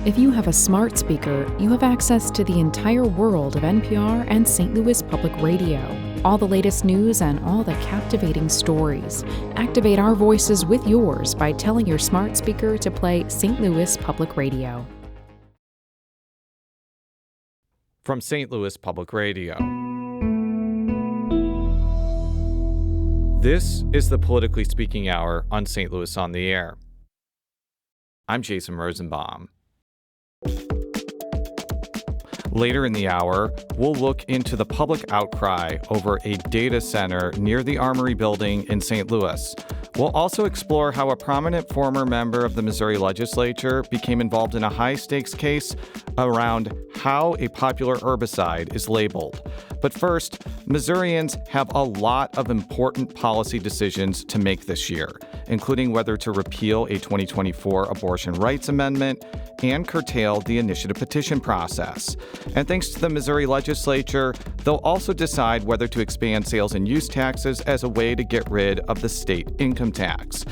If you have a smart speaker, you have access to the entire world of NPR and St. Louis Public Radio. All the latest news and all the captivating stories. Activate our voices with yours by telling your smart speaker to play St. Louis Public Radio. From St. Louis Public Radio. This is the Politically Speaking Hour on St. Louis on the Air. I'm Jason Rosenbaum. Later in the hour, we'll look into the public outcry over a data center near the Armory Building in St. Louis. We'll also explore how a prominent former member of the Missouri legislature became involved in a high-stakes case around how a popular herbicide is labeled. But first, Missourians have a lot of important policy decisions to make this year, including whether to repeal a 2024 abortion rights amendment and curtail the initiative petition process. And thanks to the Missouri legislature, they'll also decide whether to expand sales and use taxes as a way to get rid of the state income tax.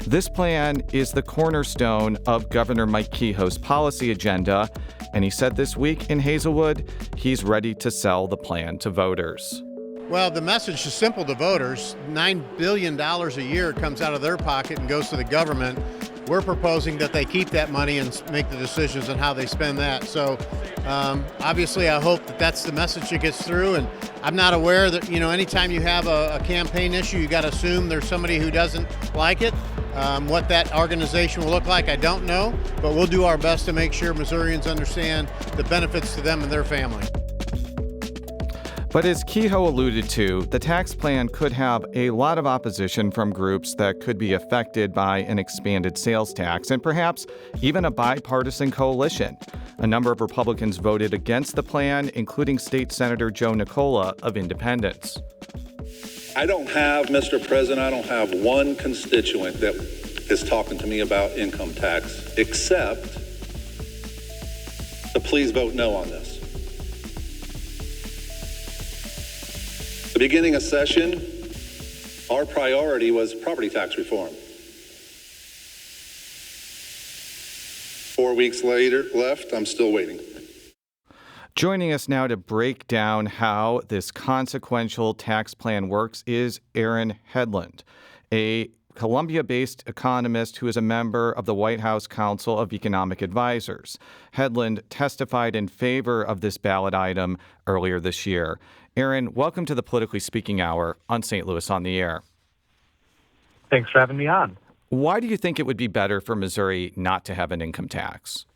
This plan is the cornerstone of Governor Mike Kehoe's policy agenda, and he said this week in Hazelwood he's ready to sell the plan to voters. Well, the message is simple to voters. $9 billion a year comes out of their pocket and goes to the government. We're proposing that they keep that money and make the decisions on how they spend that. So obviously I hope that that's the message that gets through. And I'm not aware that, anytime you have a campaign issue, you got to assume there's somebody who doesn't like it. What that organization will look like, I don't know. But we'll do our best to make sure Missourians understand the benefits to them and their family. But as Kehoe alluded to, the tax plan could have a lot of opposition from groups that could be affected by an expanded sales tax and perhaps even a bipartisan coalition. A number of Republicans voted against the plan, including State Senator Joe Nicola of Independence. Mr. President, I don't have one constituent that is talking to me about income tax, except to please vote no on this. The beginning of session, our priority was property tax reform. 4 weeks later left, I'm still waiting. Joining us now to break down how this consequential tax plan works is Aaron Hedlund, a Columbia-based economist who is a member of the White House Council of Economic Advisors. Hedlund testified in favor of this ballot item earlier this year. Aaron, welcome to the Politically Speaking Hour on St. Louis on the Air. Thanks for having me on. Why do you think it would be better for Missouri not to have an income tax?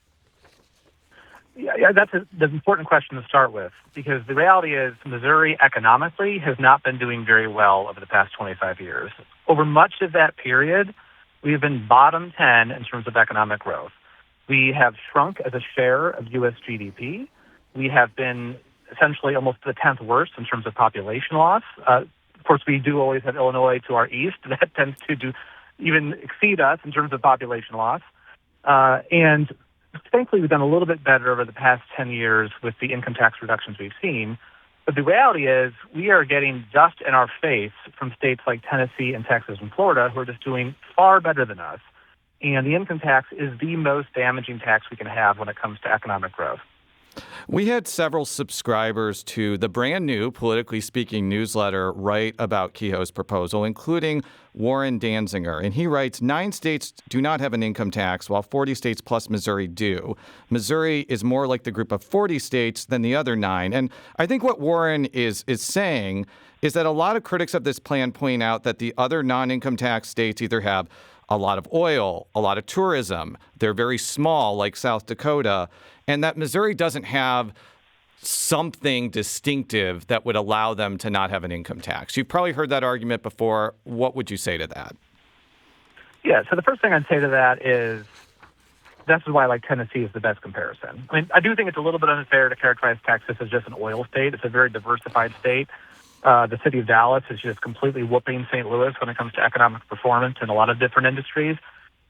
Yeah, that's an important question to start with, because the reality is Missouri economically has not been doing very well over the past 25 years. Over much of that period, we have been bottom 10 in terms of economic growth. We have shrunk as a share of U.S. GDP. We have been essentially almost the 10th worst in terms of population loss. Of course, we do always have Illinois to our east. That tends to even exceed us in terms of population loss. And thankfully, we've done a little bit better over the past 10 years with the income tax reductions we've seen. But the reality is we are getting dust in our face from states like Tennessee and Texas and Florida who are just doing far better than us. And the income tax is the most damaging tax we can have when it comes to economic growth. We had several subscribers to the brand new Politically Speaking newsletter write about Kehoe's proposal, including Warren Danziger. And he writes, 9 states do not have an income tax, while 40 states plus Missouri do. Missouri is more like the group of 40 states than the other 9. And I think what Warren is saying is that a lot of critics of this plan point out that the other non-income tax states either have a lot of oil, a lot of tourism, they're very small, like South Dakota, and that Missouri doesn't have something distinctive that would allow them to not have an income tax. You've probably heard that argument before. What would you say to that? Yeah, so the first thing I'd say to that is this is why Tennessee is the best comparison. I mean, I do think it's a little bit unfair to characterize Texas as just an oil state. It's a very diversified state. The city of Dallas is just completely whooping St. Louis when it comes to economic performance in a lot of different industries.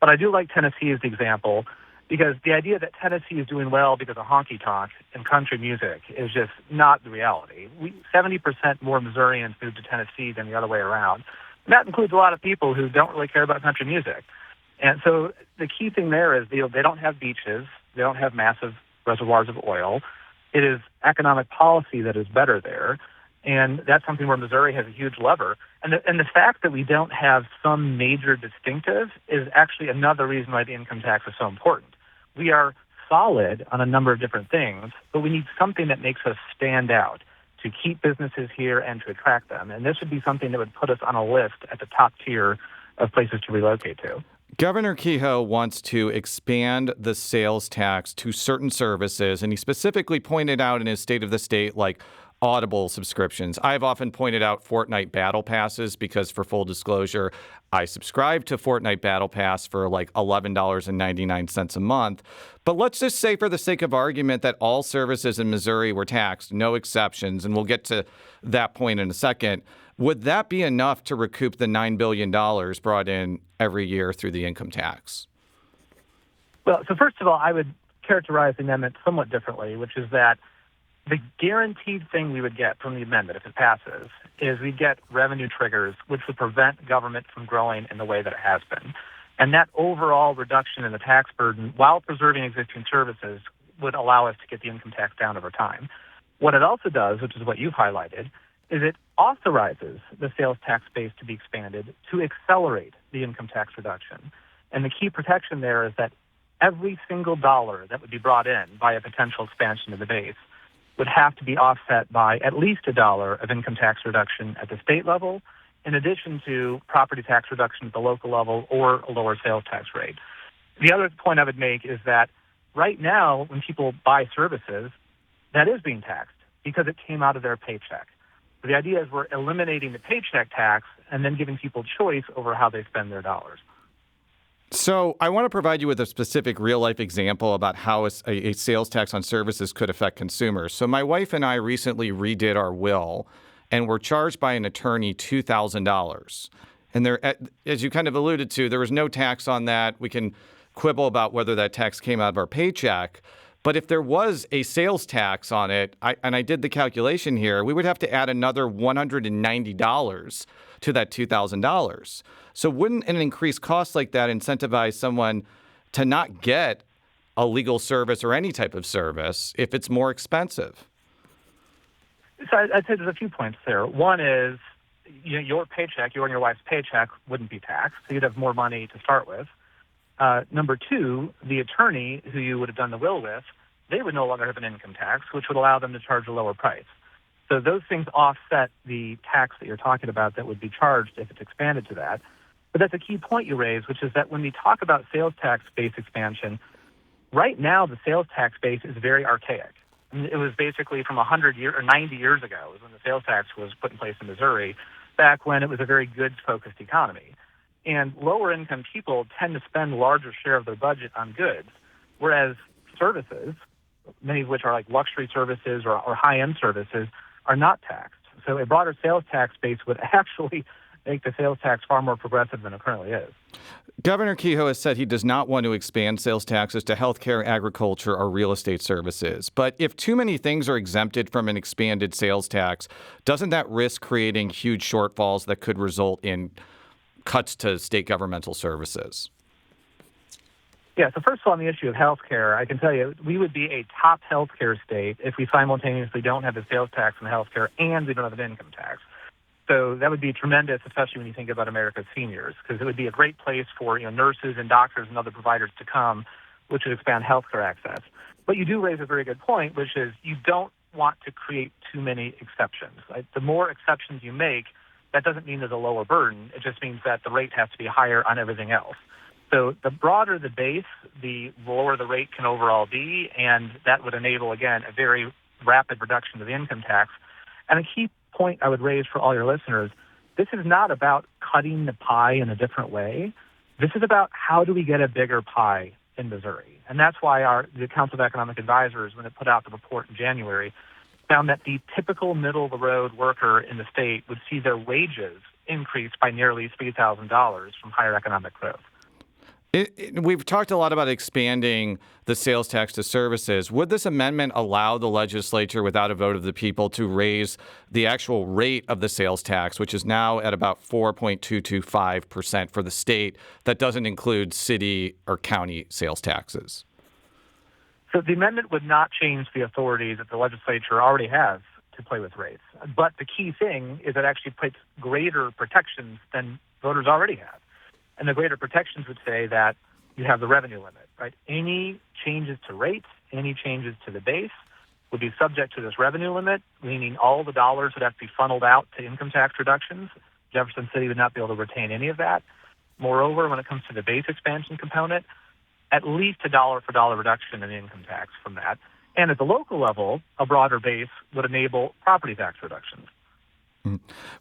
But I do like Tennessee as the example because the idea that Tennessee is doing well because of honky-tonk and country music is just not the reality. 70% more Missourians moved to Tennessee than the other way around. And that includes a lot of people who don't really care about country music. And so the key thing there is they don't have beaches. They don't have massive reservoirs of oil. It is economic policy that is better there. And that's something where Missouri has a huge lever. And the fact that we don't have some major distinctive is actually another reason why the income tax is so important. We are solid on a number of different things, but we need something that makes us stand out to keep businesses here and to attract them. And this would be something that would put us on a list at the top tier of places to relocate to. Governor Kehoe wants to expand the sales tax to certain services, and he specifically pointed out in his State of the State, like Audible subscriptions. I've often pointed out Fortnite Battle Passes because, for full disclosure, I subscribe to Fortnite Battle Pass for like $11.99 a month. But let's just say, for the sake of argument, that all services in Missouri were taxed, no exceptions, and we'll get to that point in a second. Would that be enough to recoup the $9 billion brought in every year through the income tax? Well, so first of all, I would characterize the amendment somewhat differently, which is that the guaranteed thing we would get from the amendment, if it passes, is we'd get revenue triggers, which would prevent government from growing in the way that it has been. And that overall reduction in the tax burden, while preserving existing services, would allow us to get the income tax down over time. What it also does, which is what you've highlighted, is it authorizes the sales tax base to be expanded to accelerate the income tax reduction. And the key protection there is that every single dollar that would be brought in by a potential expansion of the base would have to be offset by at least $1 of income tax reduction at the state level, in addition to property tax reduction at the local level or a lower sales tax rate. The other point I would make is that right now, when people buy services, that is being taxed because it came out of their paycheck. So the idea is we're eliminating the paycheck tax and then giving people choice over how they spend their dollars. So I want to provide you with a specific real-life example about how a sales tax on services could affect consumers. So my wife and I recently redid our will, and were charged by an attorney $2,000. And there, as you kind of alluded to, there was no tax on that. We can quibble about whether that tax came out of our paycheck. But if there was a sales tax on it, I did the calculation here, we would have to add another $190 to that $2,000. So wouldn't an increased cost like that incentivize someone to not get a legal service or any type of service if it's more expensive? So I'd say there's a few points there. One is your paycheck, your and your wife's paycheck wouldn't be taxed, so you'd have more money to start with. Number two, the attorney who you would have done the will with, they would no longer have an income tax, which would allow them to charge a lower price. So those things offset the tax that you're talking about that would be charged if it's expanded to that. But that's a key point you raise, which is that when we talk about sales tax base expansion, right now the sales tax base is very archaic. It was basically from 90 years ago was when the sales tax was put in place in Missouri, back when it was a very goods-focused economy. And lower-income people tend to spend a larger share of their budget on goods, whereas services, many of which are like luxury services or high-end services, are not taxed. So a broader sales tax base would actually make the sales tax far more progressive than it currently is. Governor Kehoe has said he does not want to expand sales taxes to healthcare, agriculture, or real estate services. But if too many things are exempted from an expanded sales tax, doesn't that risk creating huge shortfalls that could result in cuts to state governmental services? Yeah, so first of all, on the issue of healthcare, I can tell you we would be a top healthcare state if we simultaneously don't have a sales tax on healthcare and we don't have an income tax. So that would be tremendous, especially when you think about America's seniors, because it would be a great place for nurses and doctors and other providers to come, which would expand healthcare access. But you do raise a very good point, which is you don't want to create too many exceptions. Right? The more exceptions you make, that doesn't mean there's a lower burden. It just means that the rate has to be higher on everything else. So the broader the base, the lower the rate can overall be, and that would enable, again, a very rapid reduction of the income tax. And a key point I would raise for all your listeners, this is not about cutting the pie in a different way. This is about how do we get a bigger pie in Missouri. And that's why the Council of Economic Advisors, when it put out the report in January, found that the typical middle-of-the-road worker in the state would see their wages increase by nearly $3,000 from higher economic growth. We've talked a lot about expanding the sales tax to services. Would this amendment allow the legislature, without a vote of the people, to raise the actual rate of the sales tax, which is now at about 4.225% for the state? That doesn't include city or county sales taxes. So the amendment would not change the authority that the legislature already has to play with rates. But the key thing is it actually puts greater protections than voters already have. And the greater protections would say that you have the revenue limit, right? Any changes to rates, any changes to the base would be subject to this revenue limit, meaning all the dollars would have to be funneled out to income tax reductions. Jefferson City would not be able to retain any of that. Moreover, when it comes to the base expansion component, at least a dollar for dollar reduction in income tax from that. And at the local level, a broader base would enable property tax reductions.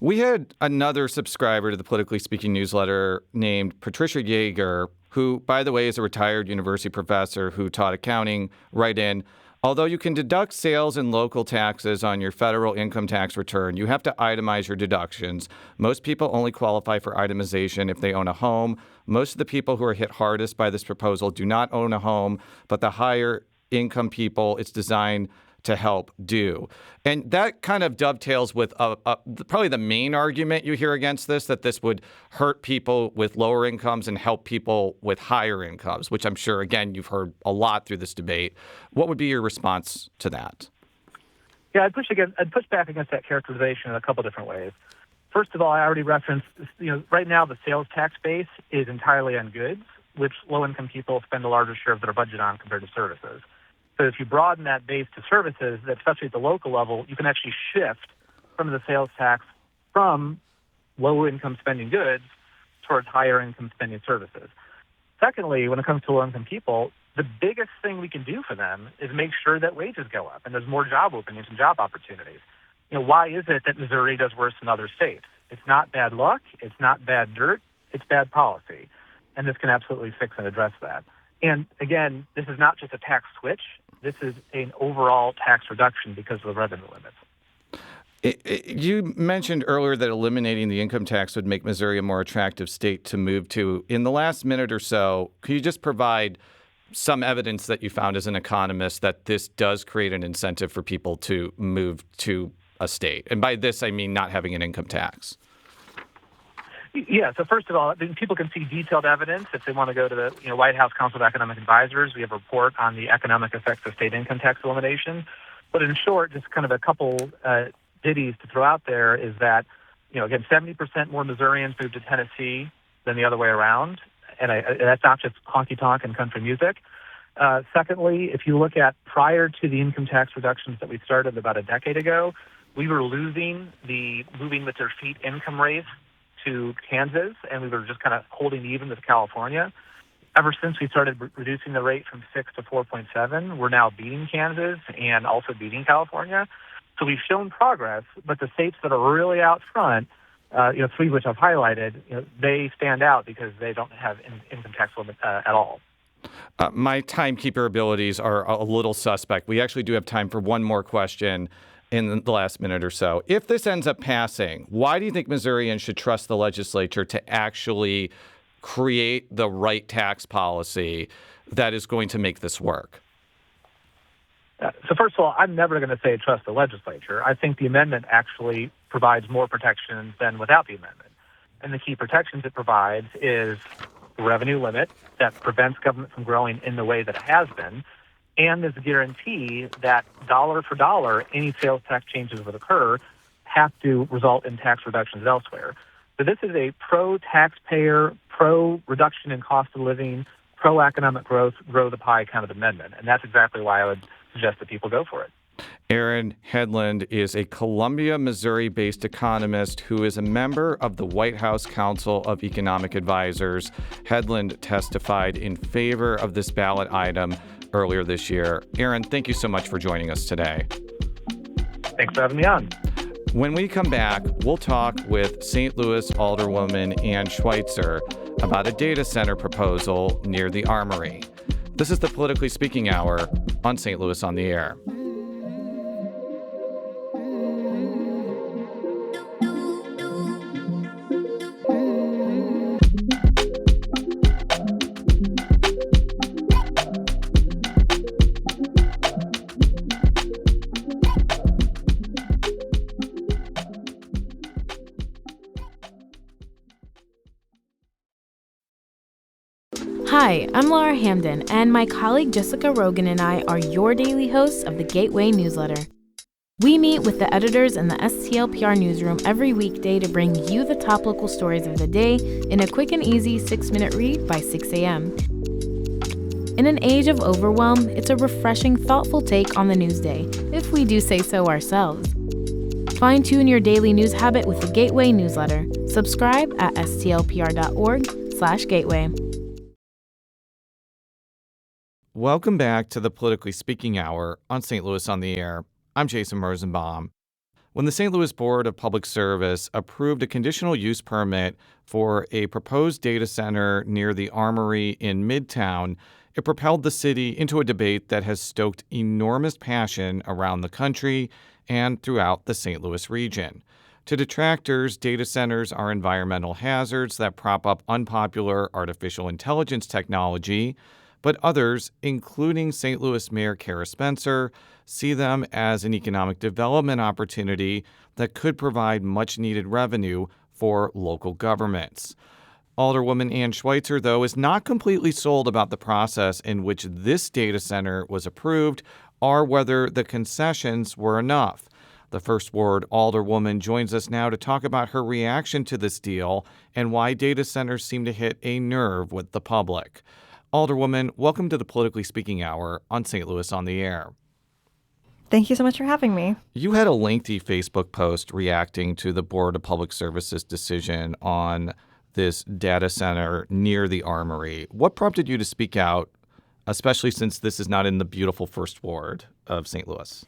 We had another subscriber to the Politically Speaking newsletter named Patricia Yeager, who, by the way, is a retired university professor who taught accounting, write in. Although you can deduct sales and local taxes on your federal income tax return, you have to itemize your deductions. Most people only qualify for itemization if they own a home. Most of the people who are hit hardest by this proposal do not own a home, but the higher income people it's designed to help do. And that kind of dovetails with probably the main argument you hear against this, that this would hurt people with lower incomes and help people with higher incomes, which I'm sure, again, you've heard a lot through this debate. What would be your response to that? Yeah, I'd push back against that characterization in a couple different ways. First of all, I already referenced, right now the sales tax base is entirely on goods, which low-income people spend a larger share of their budget on compared to services. So if you broaden that base to services, especially at the local level, you can actually shift from the sales tax from low-income spending goods towards higher-income spending services. Secondly, when it comes to low-income people, the biggest thing we can do for them is make sure that wages go up and there's more job openings and job opportunities. Why is it that Missouri does worse than other states? It's not bad luck. It's not bad dirt. It's bad policy. And this can absolutely fix and address that. And again, this is not just a tax switch. This is an overall tax reduction because of the revenue limits. You mentioned earlier that eliminating the income tax would make Missouri a more attractive state to move to. In the last minute or so, could you just provide some evidence that you found as an economist that this does create an incentive for people to move to a state? And by this, I mean not having an income tax. Yeah, so first of all, people can see detailed evidence if they want to go to the White House Council of Economic Advisors. We have a report on the economic effects of state income tax elimination. But in short, just kind of a couple ditties to throw out there is that, again, 70% more Missourians moved to Tennessee than the other way around. And that's not just honky-tonk and country music. Secondly, if you look at prior to the income tax reductions that we started about a decade ago, we were losing the moving with their feet income race to Kansas, and we were just kind of holding even with California. Ever since we started reducing the rate from 6 to 4.7, we're now beating Kansas and also beating California. So we've shown progress, but the states that are really out front, three of which I've highlighted, they stand out because they don't have income tax limit at all. My timekeeper abilities are a little suspect. We actually do have time for one more question in the last minute or so. If this ends up passing, why do you think Missourians should trust the legislature to actually create the right tax policy that is going to make this work? So first of all, I'm never going to say trust the legislature. I think the amendment actually provides more protections than without the amendment. And the key protections it provides is the revenue limit that prevents government from growing in the way that it has been, and there's a guarantee that dollar for dollar, any sales tax changes that occur have to result in tax reductions elsewhere. So this is a pro-taxpayer, pro-reduction in cost of living, pro-economic growth, grow the pie kind of amendment. And that's exactly why I would suggest that people go for it. Aaron Hedlund is a Columbia, Missouri-based economist who is a member of the White House Council of Economic Advisors. Hedlund testified in favor of this ballot item earlier this year. Aaron, thank you so much for joining us today. Thanks for having me on. When we come back, we'll talk with St. Louis Alderwoman Anne Schweitzer about a data center proposal near the Armory. This is the Politically Speaking Hour on St. Louis on the Air. Hi, I'm Laura Hamden, and my colleague Jessica Rogan and I are your daily hosts of the Gateway newsletter. We meet with the editors in the STLPR newsroom every weekday to bring you the top local stories of the day in a quick and easy 6-minute read by 6 a.m. In an age of overwhelm, it's a refreshing, thoughtful take on the news day, if we do say so ourselves. Fine-tune your daily news habit with the Gateway newsletter. Subscribe at stlpr.org/gateway. Welcome back to the Politically Speaking Hour on St. Louis on the Air. I'm Jason Rosenbaum. When the St. Louis Board of Public Service approved a conditional use permit for a proposed data center near the Armory in Midtown, it propelled the city into a debate that has stoked enormous passion around the country and throughout the St. Louis region. To detractors, data centers are environmental hazards that prop up unpopular artificial intelligence technology, but others, including St. Louis Mayor Kara Spencer, see them as an economic development opportunity that could provide much-needed revenue for local governments. Alderwoman Anne Schweitzer, though, is not completely sold about the process in which this data center was approved or whether the concessions were enough. The First Ward Alderwoman joins us now to talk about her reaction to this deal and why data centers seem to hit a nerve with the public. Alderwoman, welcome to the Politically Speaking Hour on St. Louis on the Air. Thank you so much for having me. You had a lengthy Facebook post reacting to the Board of Public Services decision on this data center near the Armory. What prompted you to speak out, especially since this is not in the beautiful First Ward of St. Louis?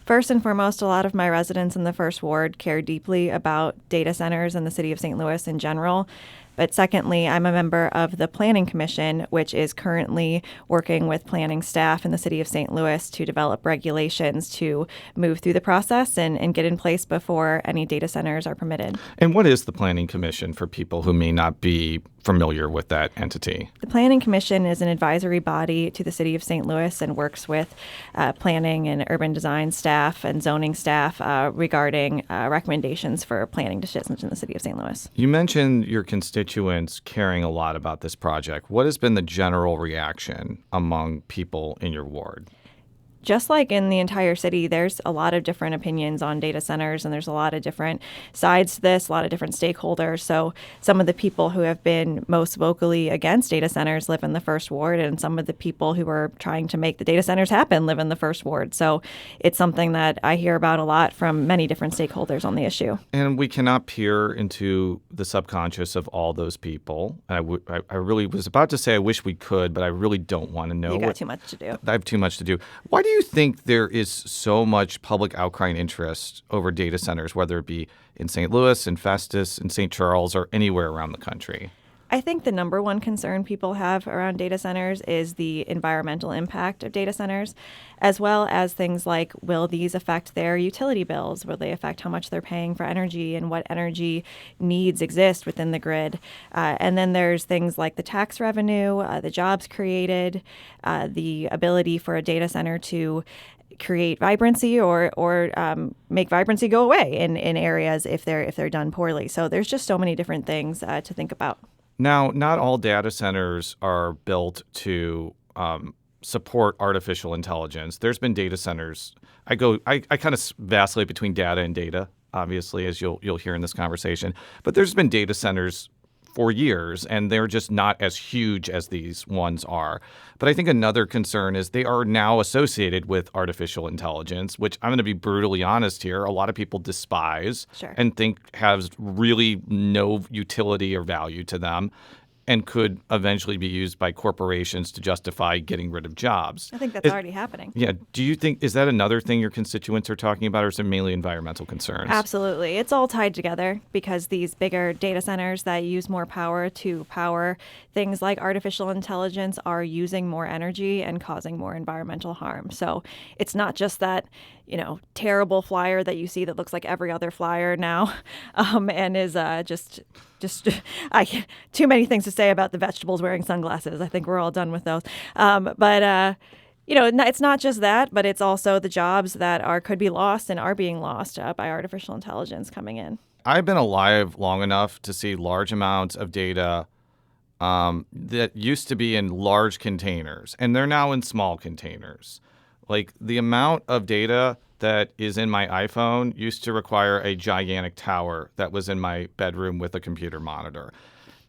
First and foremost, a lot of my residents in the First Ward care deeply about data centers in the city of St. Louis in general. But secondly, I'm a member of the Planning Commission, which is currently working with planning staff in the city of St. Louis to develop regulations to move through the process and get in place before any data centers are permitted. And what is the Planning Commission for people who may not be familiar with that entity? The Planning Commission is an advisory body to the city of St. Louis and works with planning and urban design staff and zoning staff regarding recommendations for planning decisions in the city of St. Louis. You mentioned your constituents caring a lot about this project. What has been the general reaction among people in your ward? Just like in the entire city, there's a lot of different opinions on data centers, and there's a lot of different sides to this, a lot of different stakeholders. So some of the people who have been most vocally against data centers live in the First Ward, and some of the people who are trying to make the data centers happen live in the First Ward. So it's something that I hear about a lot from many different stakeholders on the issue. And we cannot peer into the subconscious of all those people. I really was about to say I wish we could, but I really don't want to know. You got too much to do. I have too much to do. Why do you think there is so much public outcry and interest over data centers, whether it be in St. Louis, in Festus, in St. Charles, or anywhere around the country? I think the number one concern people have around data centers is the environmental impact of data centers, as well as things like, will these affect their utility bills? Will they affect how much they're paying for energy and what energy needs exist within the grid? And then there's things like the tax revenue, the jobs created, the ability for a data center to create vibrancy or make vibrancy go away in areas if they're done poorly. So there's just so many different things to think about. Now, not all data centers are built to support artificial intelligence. There's been data centers. I kind of vacillate between data and data, obviously, as you'll hear in this conversation. But there's been data centers for years, and they're just not as huge as these ones are. But I think another concern is they are now associated with artificial intelligence, which I'm going to be brutally honest here, a lot of people despise and think has really no utility or value to them and could eventually be used by corporations to justify getting rid of jobs. I think that's already happening. Yeah. Do you think, is that another thing your constituents are talking about, or is it mainly environmental concerns? Absolutely. It's all tied together because these bigger data centers that use more power to power things like artificial intelligence are using more energy and causing more environmental harm. So it's not just that, terrible flyer that you see that looks like every other flyer now and is just too many things to say about the vegetables wearing sunglasses. I think we're all done with those. But it's not just that, but it's also the jobs that could be lost and are being lost by artificial intelligence coming in. I've been alive long enough to see large amounts of data that used to be in large containers, and they're now in small containers. Like, the amount of data that is in my iPhone used to require a gigantic tower that was in my bedroom with a computer monitor.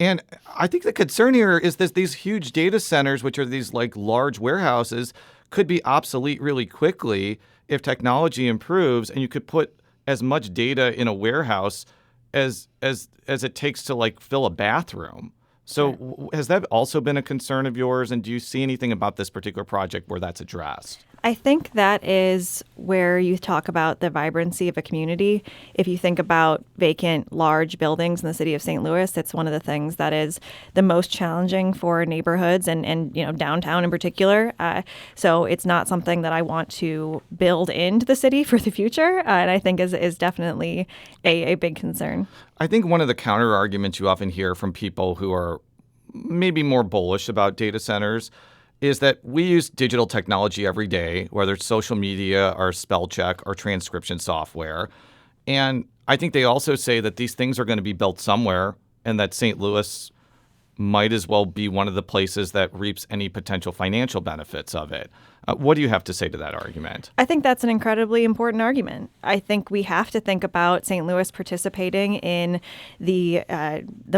And I think the concern here is that these huge data centers, which are these like large warehouses, could be obsolete really quickly if technology improves, and you could put as much data in a warehouse as it takes to like fill a bathroom. So has that also been a concern of yours? And do you see anything about this particular project where that's addressed? I think that is where you talk about the vibrancy of a community. If you think about vacant, large buildings in the city of St. Louis, it's one of the things that is the most challenging for neighborhoods and downtown in particular. So it's not something that I want to build into the city for the future, and I think is definitely a big concern. I think one of the counter arguments you often hear from people who are maybe more bullish about data centers is that we use digital technology every day, whether it's social media or spell check or transcription software. And I think they also say that these things are going to be built somewhere, and that St. Louis might as well be one of the places that reaps any potential financial benefits of it. What do you have to say to that argument? I think that's an incredibly important argument. I think we have to think about St. Louis participating in the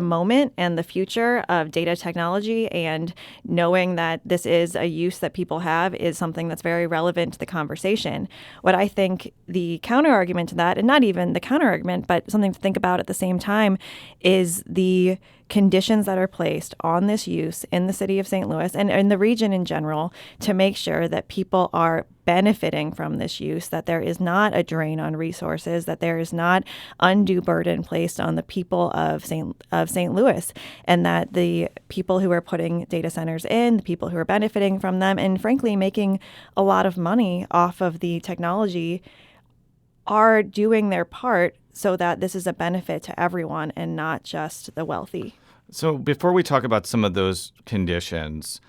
moment and the future of data technology, and knowing that this is a use that people have is something that's very relevant to the conversation. What I think the counter argument to that, and not even the counter argument, but something to think about at the same time, is the conditions that are placed on this use in the city of St. Louis and in the region in general to make sure that people are benefiting from this use, that there is not a drain on resources, that there is not undue burden placed on the people of St. Louis, and that the people who are putting data centers in, the people who are benefiting from them, and frankly making a lot of money off of the technology are doing their part so that this is a benefit to everyone and not just the wealthy. So before we talk about some of those conditions,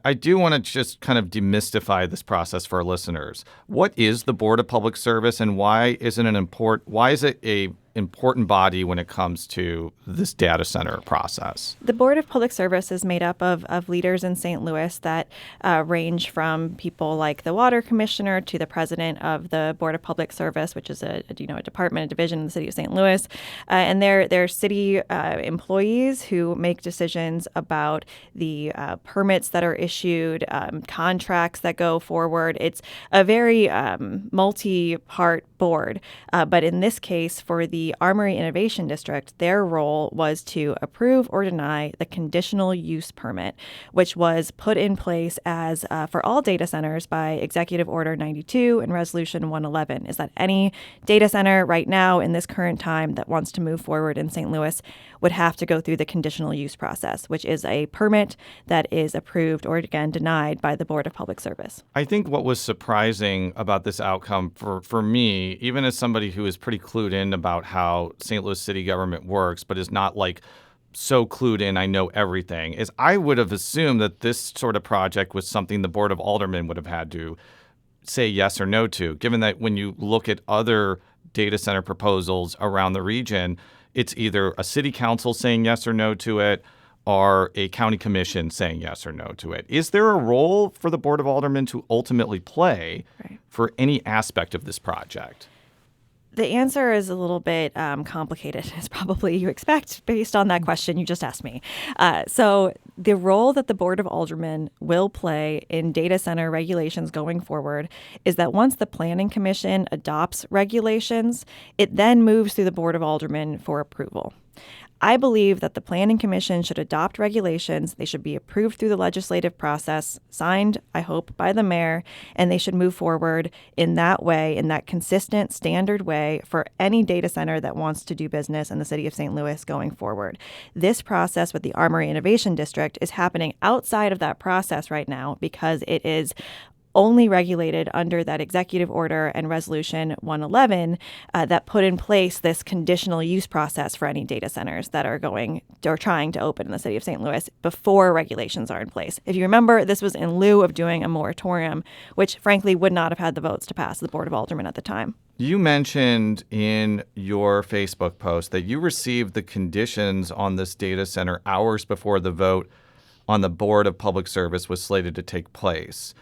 I do want to just kind of demystify this process for our listeners. What is the Board of Public Service, and why is it a important body when it comes to this data center process? The Board of Public Service is made up of leaders in St. Louis that range from people like the Water Commissioner to the president of the Board of Public Service, which is a department, a division in the city of St. Louis. And they're city employees who make decisions about the permits that are issued, contracts that go forward. It's a very multi-part board. But in this case, for the Armory Innovation District, their role was to approve or deny the conditional use permit, which was put in place as for all data centers by Executive Order 92 and Resolution 111, is that any data center right now in this current time that wants to move forward in St. Louis would have to go through the conditional use process, which is a permit that is approved or, again, denied by the Board of Public Service. I think what was surprising about this outcome for me, even as somebody who is pretty clued in about how St. Louis city government works, but is not like so clued in, I know everything, is I would have assumed that this sort of project was something the Board of Aldermen would have had to say yes or no to, given that when you look at other data center proposals around the region, it's either a city council saying yes or no to it or a county commission saying yes or no to it. Is there a role for the Board of Aldermen to ultimately play for any aspect of this project? The answer is a little bit complicated, as probably you expect, based on that question you just asked me. So the role that the Board of Aldermen will play in data center regulations going forward is that once the Planning Commission adopts regulations, it then moves through the Board of Aldermen for approval. I believe that the Planning Commission should adopt regulations. They should be approved through the legislative process, signed, I hope, by the mayor, and they should move forward in that way, in that consistent, standard way for any data center that wants to do business in the city of St. Louis going forward. This process with the Armory Innovation District is happening outside of that process right now because it is only regulated under that executive order and resolution 111 that put in place this conditional use process for any data centers that are going or trying to open in the city of St. Louis before regulations are in place. If you remember, this was in lieu of doing a moratorium, which frankly would not have had the votes to pass the Board of Aldermen at the time. You mentioned in your Facebook post that you received the conditions on this data center hours before the vote on the Board of Public Service was slated to take place.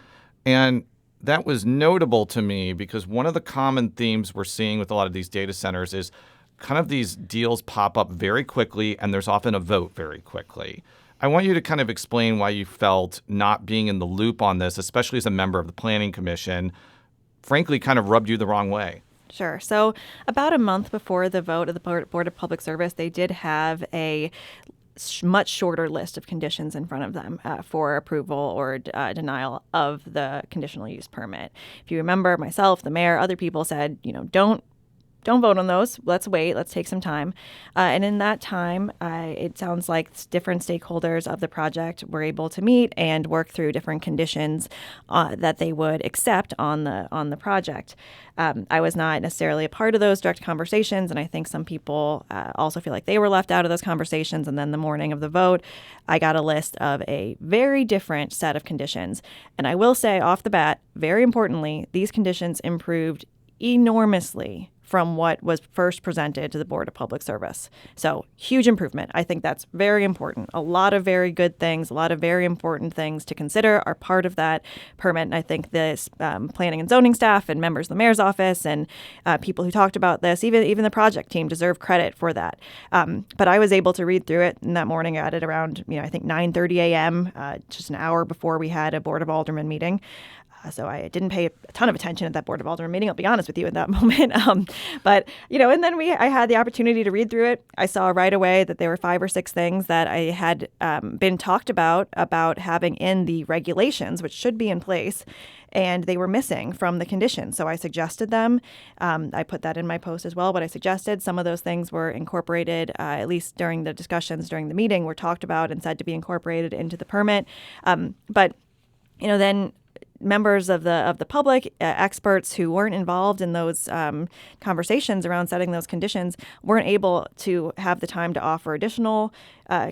And that was notable to me because one of the common themes we're seeing with a lot of these data centers is kind of these deals pop up very quickly and there's often a vote very quickly. I want you to kind of explain why you felt not being in the loop on this, especially as a member of the Planning Commission, frankly kind of rubbed you the wrong way. Sure. So about a month before the vote of the Board of Public Service, they did have a much shorter list of conditions in front of them for approval or denial of the conditional use permit. If you remember, myself, the mayor, other people said, don't vote on those. Let's wait. Let's take some time. And in that time, it sounds like different stakeholders of the project were able to meet and work through different conditions that they would accept on the project. I was not necessarily a part of those direct conversations, and I think some people also feel like they were left out of those conversations. And then the morning of the vote, I got a list of a very different set of conditions. And I will say off the bat, very importantly, these conditions improved enormously from what was first presented to the Board of Public Service. So huge improvement. I think that's very important. A lot of very good things, a lot of very important things to consider are part of that permit. And I think this planning and zoning staff and members of the mayor's office and people who talked about this, even the project team deserve credit for that. But I was able to read through it in that morning at it around, I think 9:30 a.m., just an hour before we had a Board of Aldermen meeting. So I didn't pay a ton of attention at that Board of Aldermen meeting, I'll be honest with you, in that moment. But and then I had the opportunity to read through it. I saw right away that there were 5 or 6 things that I had been talked about having in the regulations, which should be in place, and they were missing from the conditions. So I suggested them. I put that in my post as well, but I suggested some of those things were incorporated, at least during the discussions during the meeting, were talked about and said to be incorporated into the permit. But then members of the public, experts who weren't involved in those conversations around setting those conditions, weren't able to have the time to offer additional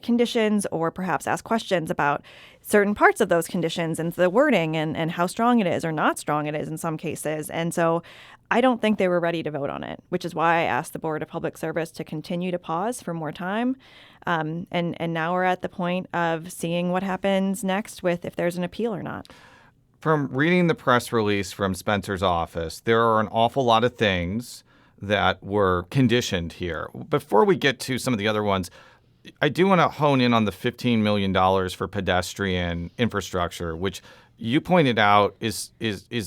conditions or perhaps ask questions about certain parts of those conditions and the wording and how strong it is or not strong it is in some cases. And so I don't think they were ready to vote on it, which is why I asked the Board of Public Service to continue to pause for more time. And now we're at the point of seeing what happens next with if there's an appeal or not. From reading the press release from Spencer's office, there are an awful lot of things that were conditioned here. Before we get to some of the other ones, I do want to hone in on the $15 million for pedestrian infrastructure, which you pointed out is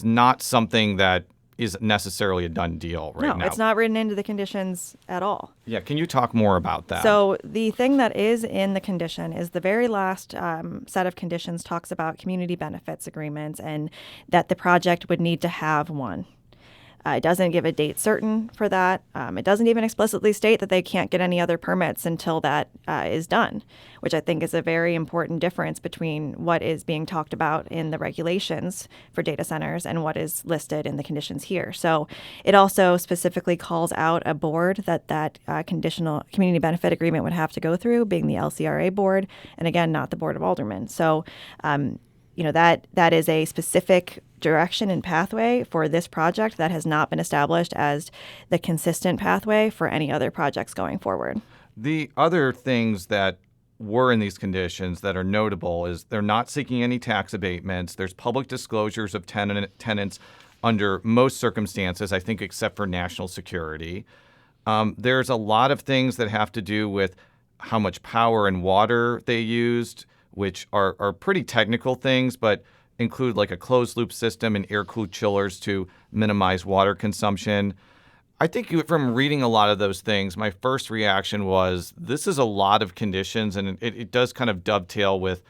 not something that is necessarily a done deal right now. No, it's not written into the conditions at all. Yeah, can you talk more about that? So the thing that is in the condition is the very last set of conditions talks about community benefits agreements and that the project would need to have one. It doesn't give a date certain for that. It doesn't even explicitly state that they can't get any other permits until that is done, which I think is a very important difference between what is being talked about in the regulations for data centers and what is listed in the conditions here. So it also specifically calls out a board that conditional community benefit agreement would have to go through, being the LCRA board, and again, not the Board of Aldermen. So that is a specific direction and pathway for this project that has not been established as the consistent pathway for any other projects going forward. The other things that were in these conditions that are notable is they're not seeking any tax abatements. There's public disclosures of tenants under most circumstances, I think, except for national security. There's a lot of things that have to do with how much power and water they used, which are pretty technical things, but include like a closed loop system and air-cooled chillers to minimize water consumption. I think from reading a lot of those things, my first reaction was this is a lot of conditions, and it does kind of dovetail with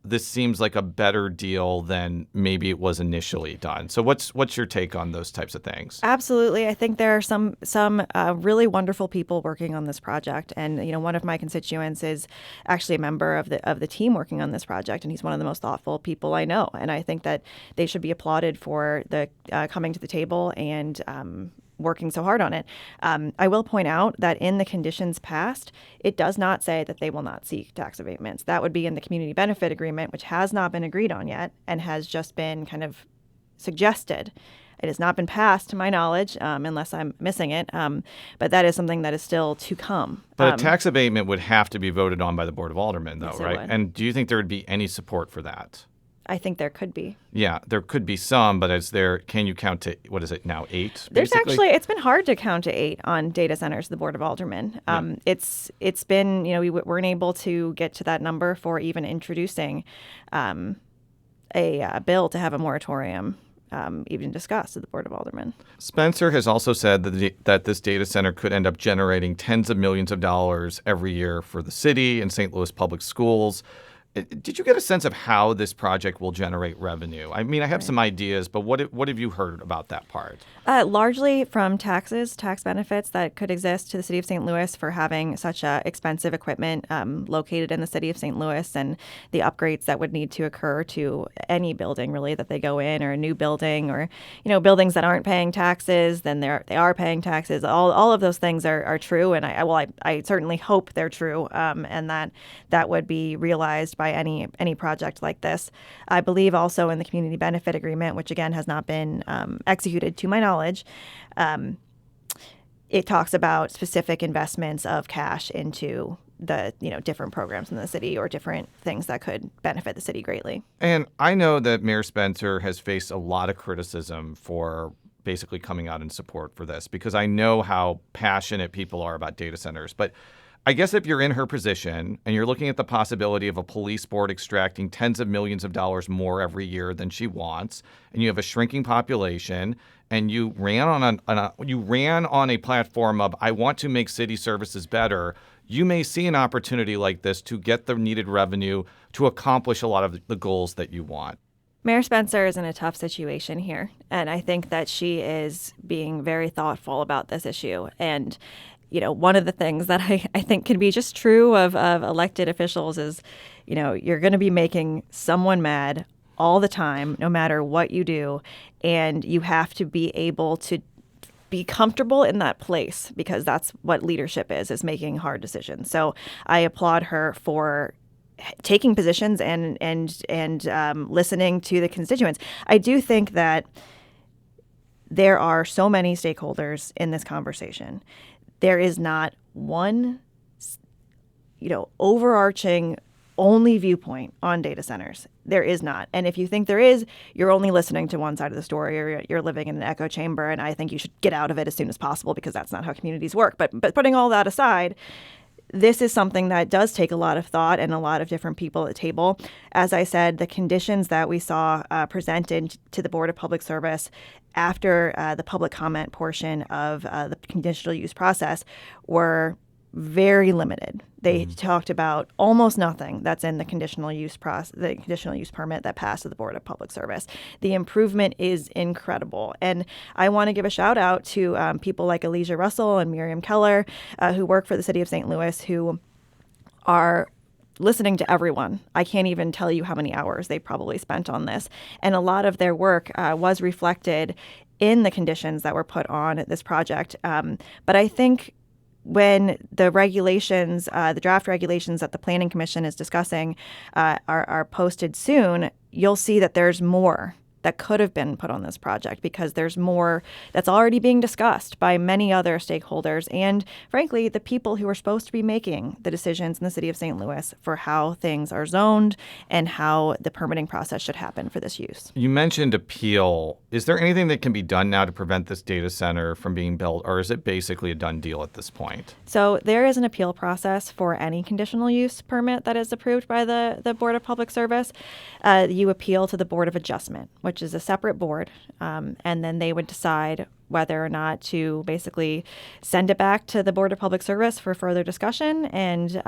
this seems like a better deal than maybe it was initially done. So what's your take on those types of things? Absolutely. I think there are some really wonderful people working on this project. And, one of my constituents is actually a member of the team working on this project. And he's one of the most thoughtful people I know. And I think that they should be applauded for the coming to the table and working so hard on it. I will point out that in the conditions passed, it does not say that they will not seek tax abatements. That would be in the community benefit agreement, which has not been agreed on yet and has just been kind of suggested. It has not been passed, to my knowledge, unless I'm missing it. But that is something that is still to come. But a tax abatement would have to be voted on by the Board of Aldermen, though, Yes, it right? would. And do you think there would be any support for that? I think there could be. Yeah, there could be some, but can you count to, what is it now, 8? There's basically? actually, it's been hard to count to 8 on data centers, the Board of Aldermen. It's been, we weren't able to get to that number for even introducing a bill to have a moratorium even discussed at the Board of Aldermen. Spencer has also said that this data center could end up generating tens of millions of dollars every year for the city and St. Louis public schools. Did you get a sense of how this project will generate revenue? I mean, I have some ideas, but what have you heard about that part? Largely from tax benefits that could exist to the city of St. Louis for having such expensive equipment located in the city of St. Louis, and the upgrades that would need to occur to any building really that they go in, or a new building, or buildings that aren't paying taxes, then they are paying taxes. All of those things are true, and I certainly hope they're true, and that would be realized by any project like this. I believe also in the community benefit agreement, which again has not been executed to my knowledge. It talks about specific investments of cash into the different programs in the city, or different things that could benefit the city greatly. And I know that Mayor Spencer has faced a lot of criticism for basically coming out in support for this, because I know how passionate people are about data centers. But I guess if you're in her position and you're looking at the possibility of a police board extracting tens of millions of dollars more every year than she wants, and you have a shrinking population, and you ran on a platform of, I want to make city services better, you may see an opportunity like this to get the needed revenue to accomplish a lot of the goals that you want. Mayor Spencer is in a tough situation here, and I think that she is being very thoughtful about this issue. And one of the things that I think can be just true of elected officials is, you're going to be making someone mad all the time, no matter what you do. And you have to be able to be comfortable in that place, because that's what leadership is making hard decisions. So I applaud her for taking positions and listening to the constituents. I do think that there are so many stakeholders in this conversation. There is not one, overarching only viewpoint on data centers. There is not. And if you think there is, you're only listening to one side of the story, or you're living in an echo chamber. And I think you should get out of it as soon as possible, because that's not how communities work. But putting all that aside, this is something that does take a lot of thought and a lot of different people at the table. As I said, the conditions that we saw presented to the Board of Public Service after the public comment portion of the conditional use process were very limited. They talked about almost nothing that's in the conditional use permit that passed to the Board of Public Service. The improvement is incredible. And I want to give a shout out to people like Elijah Russell and Miriam Keller, who work for the city of St. Louis, who are listening to everyone. I can't even tell you how many hours they probably spent on this. And a lot of their work was reflected in the conditions that were put on this project. But I think when the regulations, the draft regulations that the Planning Commission is discussing are posted soon, you'll see that there's more that could have been put on this project, because there's more that's already being discussed by many other stakeholders and, frankly, the people who are supposed to be making the decisions in the city of St. Louis for how things are zoned and how the permitting process should happen for this use. You mentioned appeal. Is there anything that can be done now to prevent this data center from being built, or is it basically a done deal at this point? So there is an appeal process for any conditional use permit that is approved by the Board of Public Service. You appeal to the Board of Adjustment, which is a separate board, and then they would decide whether or not to basically send it back to the Board of Public Service for further discussion, and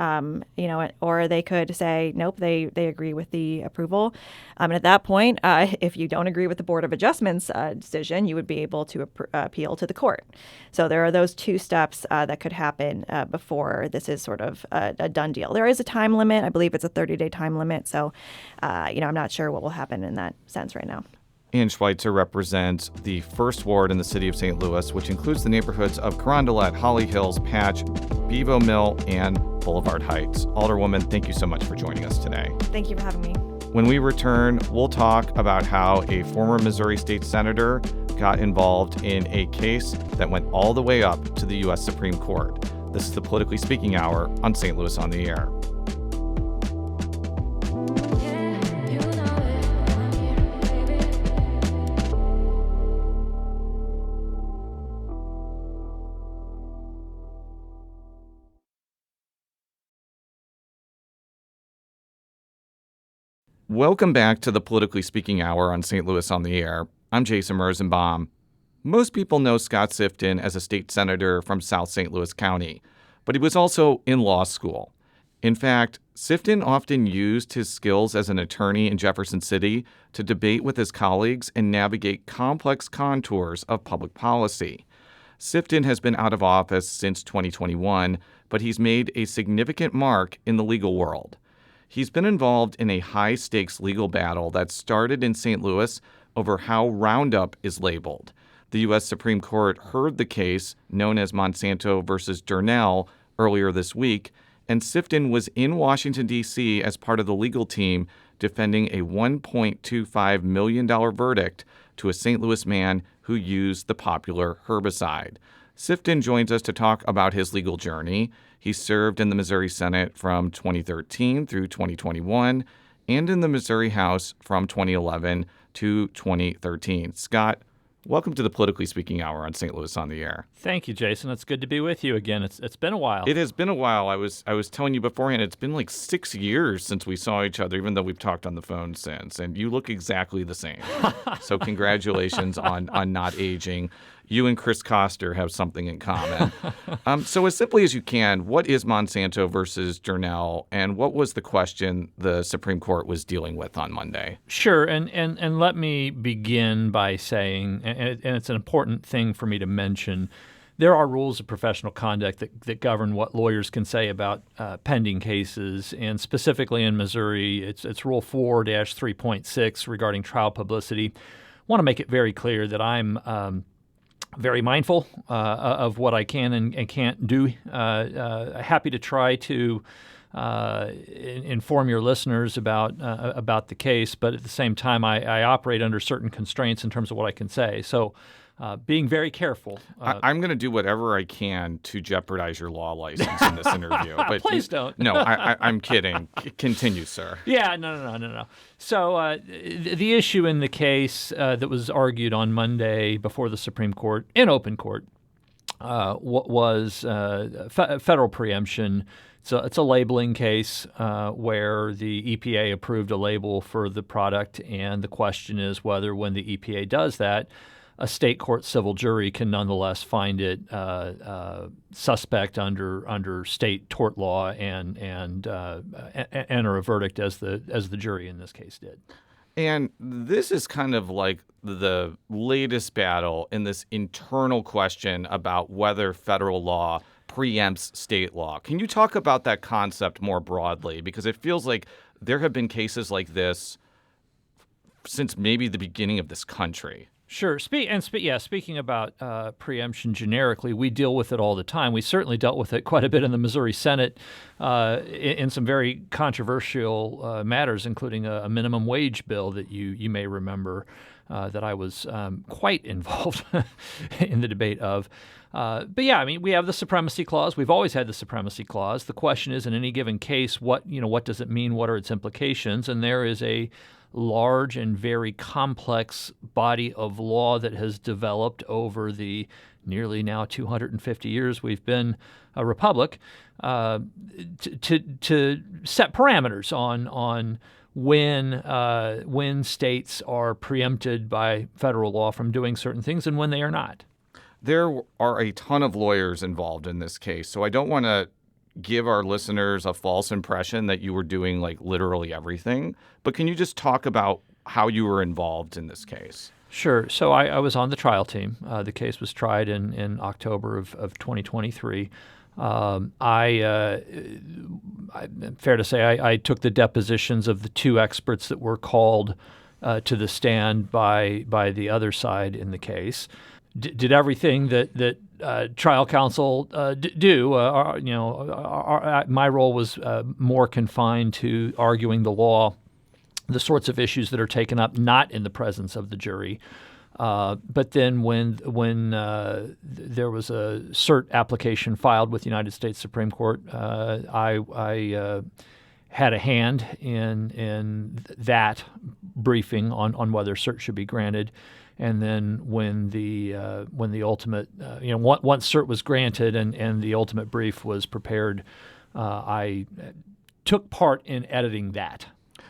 or they could say nope, they agree with the approval. And at that point, if you don't agree with the Board of Adjustment's decision, you would be able to appeal to the court. So there are those two steps that could happen before this is sort of a done deal. There is a time limit. I believe it's a 30-day time limit. So I'm not sure what will happen in that sense right now. Anne Schweitzer represents the First Ward in the city of St. Louis, which includes the neighborhoods of Carondelet, Holly Hills, Patch, Bevo Mill, and Boulevard Heights. Alderwoman, thank you so much for joining us today. Thank you for having me. When we return, we'll talk about how a former Missouri state senator got involved in a case that went all the way up to the U.S. Supreme Court. This is the Politically Speaking Hour on St. Louis on the Air. Welcome back to the Politically Speaking Hour on St. Louis on the Air. I'm Jason Rosenbaum. Most people know Scott Sifton as a state senator from South St. Louis County, but he was also in law school. In fact, Sifton often used his skills as an attorney in Jefferson City to debate with his colleagues and navigate complex contours of public policy. Sifton has been out of office since 2021, but he's made a significant mark in the legal world. He's been involved in a high-stakes legal battle that started in St. Louis over how Roundup is labeled. The U.S. Supreme Court heard the case, known as Monsanto versus Durnell, earlier this week, and Sifton was in Washington, D.C. as part of the legal team defending a $1.25 million verdict to a St. Louis man who used the popular herbicide. Sifton joins us to talk about his legal journey. He served in the Missouri Senate from 2013 through 2021 and in the Missouri House from 2011 to 2013. Scott, welcome to the Politically Speaking Hour on St. Louis on the Air. Thank you, Jason. It's good to be with you again. It's been a while. It has been a while. I was telling you beforehand, it's been like 6 years since we saw each other, even though we've talked on the phone since. And you look exactly the same. So congratulations on not aging. You and Chris Koster have something in common. So as simply as you can, what is Monsanto versus Durnell, and what was the question the Supreme Court was dealing with on Monday? Sure, and let me begin by saying, and it's an important thing for me to mention, there are rules of professional conduct that govern what lawyers can say about pending cases, and specifically in Missouri, it's Rule 4-3.6 regarding trial publicity. I want to make it very clear that I'm very mindful of what I can and can't do. Happy to try to inform your listeners about the case, but at the same time, I operate under certain constraints in terms of what I can say. So being very careful. I'm going to do whatever I can to jeopardize your law license in this interview. But please don't. No, I'm kidding. Continue, sir. Yeah, no. So the issue in the case that was argued on Monday before the Supreme Court, in open court, was federal preemption. So it's a labeling case where the EPA approved a label for the product, and the question is whether when the EPA does that, a state court civil jury can nonetheless find it suspect under state tort law and enter a verdict as the jury in this case did. And this is kind of like the latest battle in this internal question about whether federal law preempts state law. Can you talk about that concept more broadly? Because it feels like there have been cases like this since maybe the beginning of this country. Sure. Speaking about preemption generically, we deal with it all the time. We certainly dealt with it quite a bit in the Missouri Senate in some very controversial matters, including a minimum wage bill that you may remember that I was quite involved in the debate of. But yeah, I mean, we have the supremacy clause. We've always had the supremacy clause. The question is, in any given case, what does it mean? What are its implications? And there is a large and very complex body of law that has developed over the nearly now 250 years we've been a republic to set parameters on when states are preempted by federal law from doing certain things and when they are not. There are a ton of lawyers involved in this case, so I don't want to give our listeners a false impression that you were doing like literally everything. But can you just talk about how you were involved in this case? Sure. So I was on the trial team. The case was tried in October of 2023. Fair to say, I took the depositions of the two experts that were called to the stand by the other side in the case. Did everything that trial counsel do. My role was more confined to arguing the law the sorts of issues that are taken up not in the presence of the jury. But then when there was a cert application filed with the United States Supreme Court, I had a hand in that briefing on whether cert should be granted. And then when the ultimate, once cert was granted and the ultimate brief was prepared, I took part in editing that.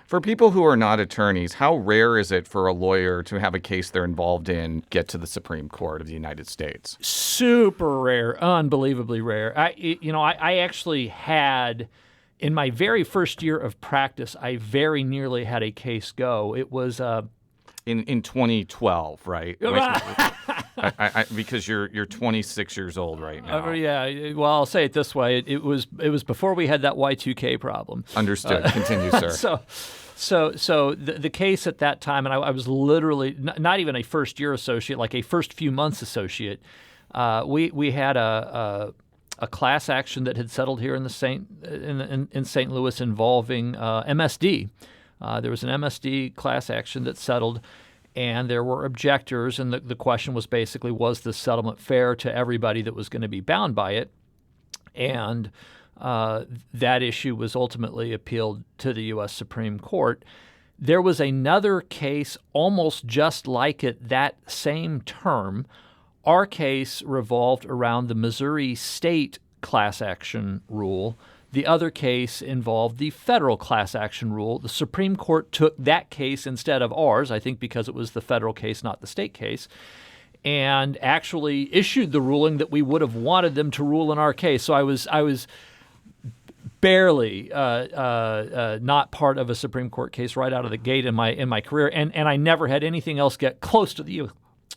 For people who are not attorneys, how rare is it for a lawyer to have a case they're involved in get to the Supreme Court of the United States? Super rare, unbelievably rare. I actually had, in my very first year of practice, I very nearly had a case go. It was in 2012, right? Because you're 26 years old right now. Yeah. Well, I'll say it this way: it was before we had that Y2K problem. Understood. Continue, sir. So the case at that time, and I was literally not even a first year associate, like a first few months associate. We had a class action that had settled here in St. Louis involving MSD. There was an MSD class action that settled, and there were objectors, and the question was basically, was the settlement fair to everybody that was going to be bound by it? And that issue was ultimately appealed to the U.S. Supreme Court. There was another case almost just like it that same term. Our case revolved around the Missouri state class action rule. The other case involved the federal class action rule. The Supreme Court took that case instead of ours, I think because it was the federal case, not the state case, and actually issued the ruling that we would have wanted them to rule in our case. So I was barely not part of a Supreme Court case right out of the gate in my career, and I never had anything else get close to the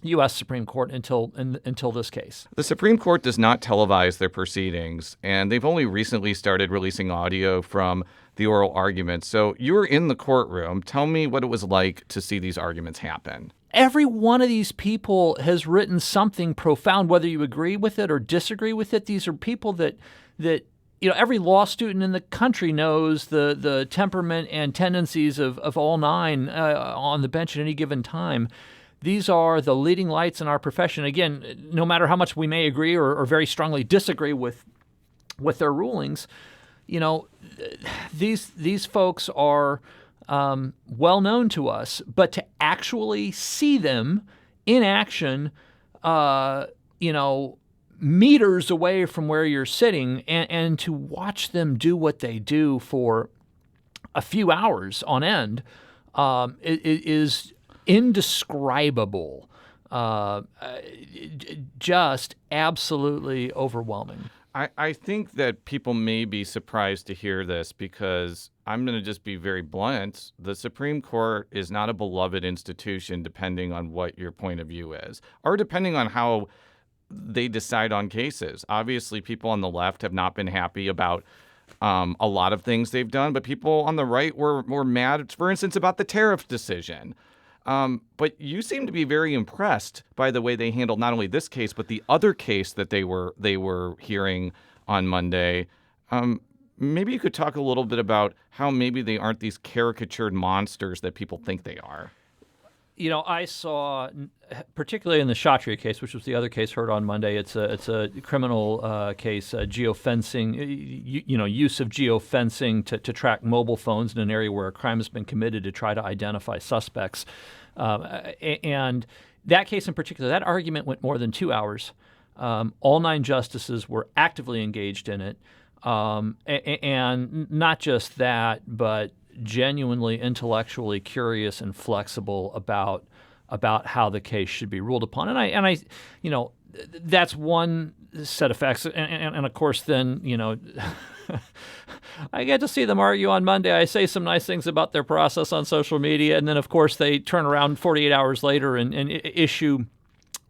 U.S. Supreme Court until this case. The Supreme Court does not televise their proceedings, and they've only recently started releasing audio from the oral arguments. So you were in the courtroom. Tell me what it was like to see these arguments happen. Every one of these people has written something profound, whether you agree with it or disagree with it. These are people that every law student in the country knows the temperament and tendencies of all nine on the bench at any given time. These are the leading lights in our profession. Again, no matter how much we may agree or very strongly disagree with their rulings, these folks are well known to us. But to actually see them in action, meters away from where you're sitting, and to watch them do what they do for a few hours on end, is indescribable, just absolutely overwhelming. I think that people may be surprised to hear this because I'm going to just be very blunt. The Supreme Court is not a beloved institution depending on what your point of view is, or depending on how they decide on cases. Obviously, people on the left have not been happy about a lot of things they've done, but people on the right were mad, for instance, about the tariff decision. But you seem to be very impressed by the way they handled not only this case, but the other case that they were hearing on Monday. Maybe you could talk a little bit about how maybe they aren't these caricatured monsters that people think they are. I saw, particularly in the Shatria case, which was the other case heard on Monday, it's a criminal case, geofencing, use of geofencing to track mobile phones in an area where a crime has been committed to try to identify suspects. And that case in particular, that argument went more than 2 hours. All 9 justices were actively engaged in it. And not just that, but genuinely intellectually curious and flexible about how the case should be ruled upon. And I that's one set of facts. And of course, then, I get to see them argue on Monday. I say some nice things about their process on social media. And then, of course, they turn around 48 hours later and issue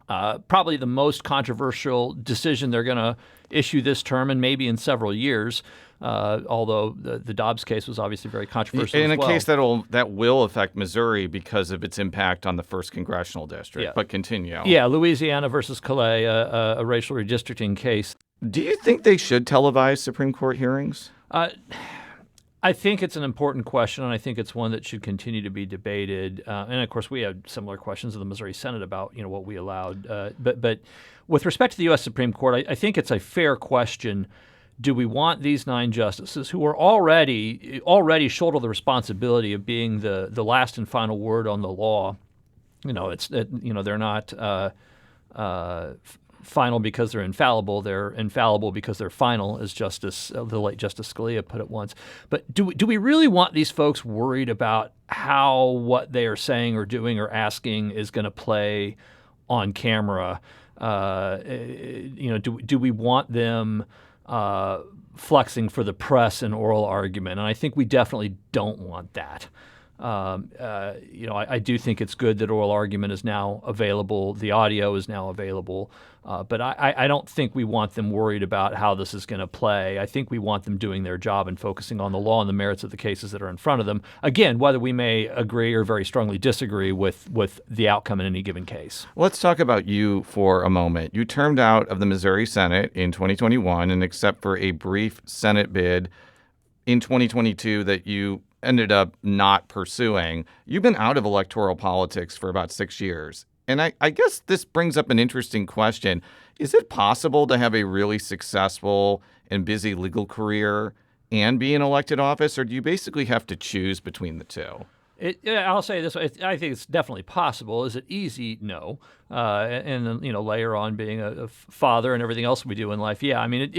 probably the most controversial decision they're going to issue this term and maybe in several years. Although the Dobbs case was obviously very controversial in as well. a case that will affect Missouri because of its impact on the 1st Congressional District. Yeah. But continue. Yeah, Louisiana versus Calais, a racial redistricting case. Do you think they should televise Supreme Court hearings? I think it's an important question, and I think it's one that should continue to be debated. And of course, we had similar questions in the Missouri Senate about what we allowed. But with respect to the U.S. Supreme Court, I think it's a fair question. Do we want these 9 justices who are already shoulder the responsibility of being the last and final word on the law? They're not final because they're infallible. They're infallible because they're final, as the late Justice Scalia put it once. But do we really want these folks worried about how what they are saying or doing or asking is going to play on camera? Do we want them flexing for the press and oral argument? And I think we definitely don't want that. I do think it's good that oral argument is now available. The audio is now available. But I don't think we want them worried about how this is going to play. I think we want them doing their job and focusing on the law and the merits of the cases that are in front of them. Again, whether we may agree or very strongly disagree with the outcome in any given case. Let's talk about you for a moment. You termed out of the Missouri Senate in 2021, and except for a brief Senate bid in 2022 that you ended up not pursuing, you've been out of electoral politics for about 6 years. And I guess this brings up an interesting question. Is it possible to have a really successful and busy legal career and be in elected office, or do you basically have to choose between the two? I'll say this way. I think it's definitely possible. Is it easy? No. And then, layer on being a father and everything else we do in life. Yeah, I mean,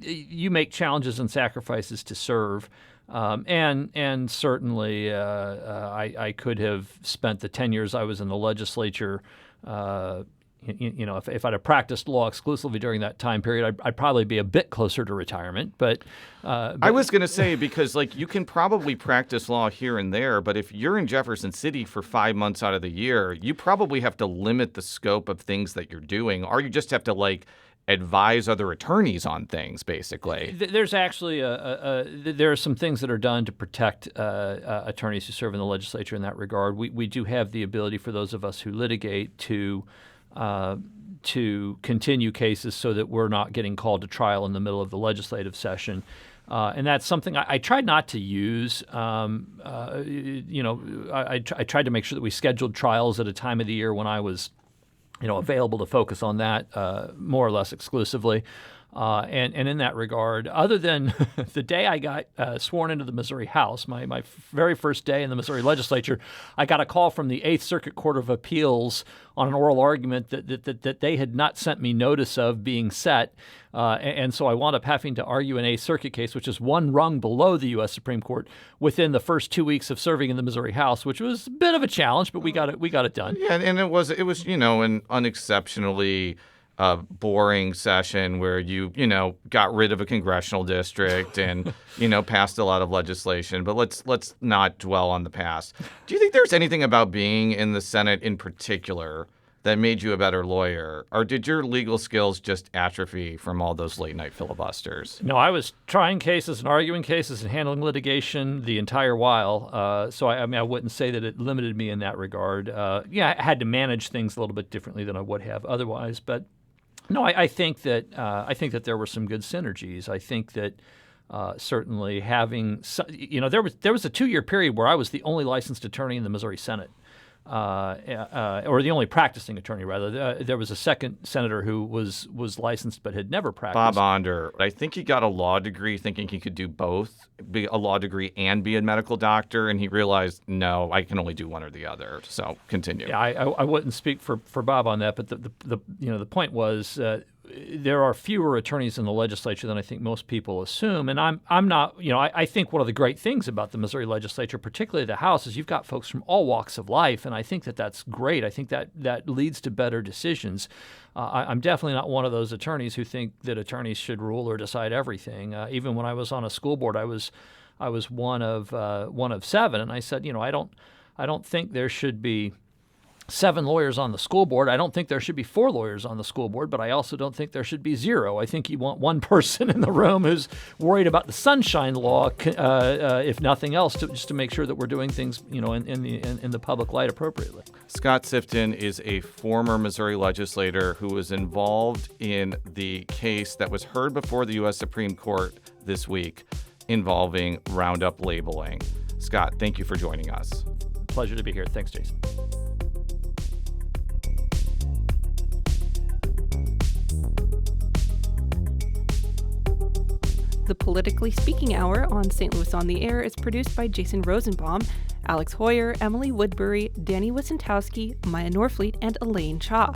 you make challenges and sacrifices to serve. And certainly I could have spent the 10 years I was in the legislature, if I'd have practiced law exclusively during that time period, I'd probably be a bit closer to retirement. But I was going to say, because you can probably practice law here and there, but if you're in Jefferson City for 5 months out of the year, you probably have to limit the scope of things that you're doing, or you just have to advise other attorneys on things, basically. There's actually there are some things that are done to protect attorneys who serve in the legislature in that regard. We do have the ability for those of us who litigate to continue cases so that we're not getting called to trial in the middle of the legislative session. And that's something I tried not to use. I tried to make sure that we scheduled trials at a time of the year when I was available to focus on that more or less exclusively. And in that regard, other than the day I got sworn into the Missouri House, my very first day in the Missouri legislature, I got a call from the Eighth Circuit Court of Appeals on an oral argument that they had not sent me notice of being set. And so I wound up having to argue an Eighth Circuit case, which is one rung below the U.S. Supreme Court, within the first 2 weeks of serving in the Missouri House, which was a bit of a challenge, but we got it done. Yeah, and it was an unexceptionally boring session where you got rid of a congressional district and passed a lot of legislation. But let's not dwell on the past. Do you think there's anything about being in the Senate in particular that made you a better lawyer, or did your legal skills just atrophy from all those late night filibusters? No, I was trying cases and arguing cases and handling litigation the entire while. So I wouldn't say that it limited me in that regard. I had to manage things a little bit differently than I would have otherwise, but. No, I think that there were some good synergies. I think that certainly having there was a 2-year period where I was the only licensed attorney in the Missouri Senate, or the only practicing attorney rather. There was a second senator who was licensed but had never practiced. Bob Onder. I think he got a law degree thinking he could do both, be a law degree and be a medical doctor, and he realized, no, I can only do one or the other. So continue. Yeah, I wouldn't speak for Bob on that, but the point was there are fewer attorneys in the legislature than I think most people assume, and I'm not. I think one of the great things about the Missouri legislature, particularly the House, is you've got folks from all walks of life, and I think that's great. I think that leads to better decisions. I'm definitely not one of those attorneys who think that attorneys should rule or decide everything. Even when I was on a school board, I was one of 7, and I said, I don't think there should be 7 lawyers on the school board. I don't think there should be 4 lawyers on the school board, but I also don't think there should be 0. I think you want one person in the room who's worried about the sunshine law, if nothing else, just to make sure that we're doing things, in the public light appropriately. Scott Sifton is a former Missouri legislator who was involved in the case that was heard before the U.S. Supreme Court this week. involving Roundup labeling. Scott, thank you for joining us. Pleasure to be here. Thanks, Jason. The Politically Speaking Hour on St. Louis on the Air is produced by Jason Rosenbaum, Alex Hoyer, Emily Woodbury, Danny Wissentowski, Maya Norfleet, and Elaine Cha.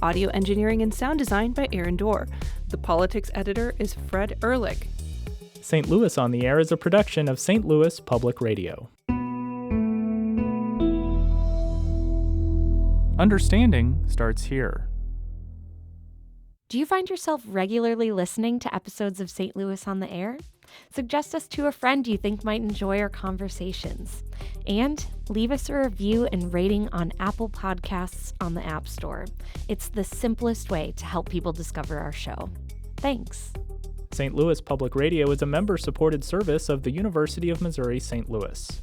Audio engineering and sound design by Aaron Dorr. The politics editor is Fred Ehrlich. St. Louis on the Air is a production of St. Louis Public Radio. Understanding starts here. Do you find yourself regularly listening to episodes of St. Louis on the Air? Suggest us to a friend you think might enjoy our conversations. And leave us a review and rating on Apple Podcasts on the App Store. It's the simplest way to help people discover our show. Thanks. St. Louis Public Radio is a member-supported service of the University of Missouri St. Louis.